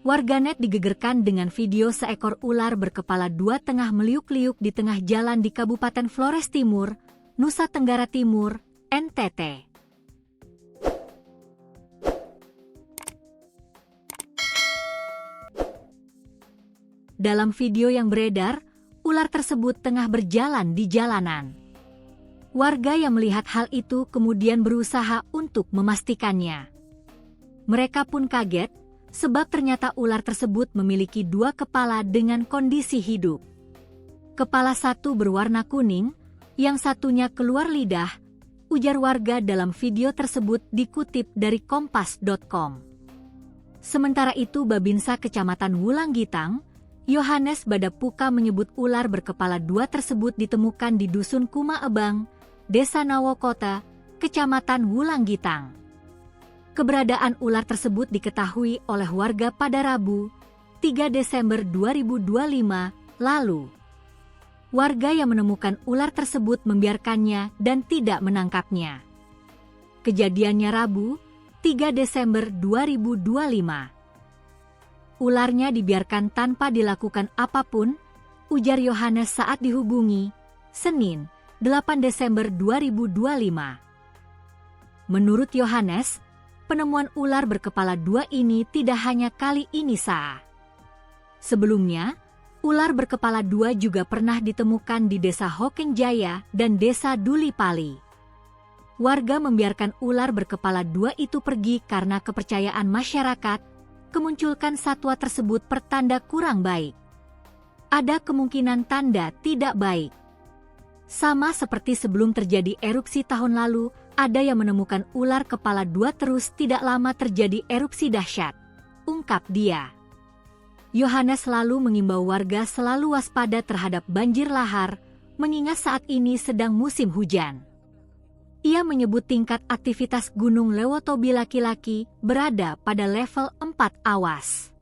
Warganet digegerkan dengan video seekor ular berkepala dua tengah meliuk-liuk di tengah jalan di Kabupaten Flores Timur, Nusa Tenggara Timur, NTT. Dalam video yang beredar, ular tersebut tengah berjalan di jalanan. Warga yang melihat hal itu kemudian berusaha untuk memastikannya. Mereka pun kaget, sebab ternyata ular tersebut memiliki dua kepala dengan kondisi hidup. Kepala satu berwarna kuning, yang satunya keluar lidah, ujar warga dalam video tersebut dikutip dari kompas.com. Sementara itu Babinsa Kecamatan Wulanggitang, Yohanes Badapuka menyebut ular berkepala dua tersebut ditemukan di Dusun Kumaebang, Desa Nawokota, Kecamatan Wulanggitang. Keberadaan ular tersebut diketahui oleh warga pada Rabu, 3 Desember 2025 lalu. Warga yang menemukan ular tersebut membiarkannya dan tidak menangkapnya. Kejadiannya Rabu, 3 Desember 2025. Ularnya dibiarkan tanpa dilakukan apapun, ujar Yohanes saat dihubungi, Senin, 8 Desember 2025. Menurut Yohanes, penemuan ular berkepala dua ini tidak hanya kali ini saja. Sebelumnya, ular berkepala dua juga pernah ditemukan di Desa Hokenjaya dan Desa Dulipali. Warga membiarkan ular berkepala dua itu pergi karena kepercayaan masyarakat, kemunculkan satwa tersebut pertanda kurang baik. Ada kemungkinan tanda tidak baik. Sama seperti sebelum terjadi erupsi tahun lalu, ada yang menemukan ular kepala dua terus tidak lama terjadi erupsi dahsyat, ungkap dia. Yohanes lalu mengimbau warga selalu waspada terhadap banjir lahar, mengingat saat ini sedang musim hujan. Ia menyebut tingkat aktivitas Gunung Lewotobi laki-laki berada pada level 4 awas.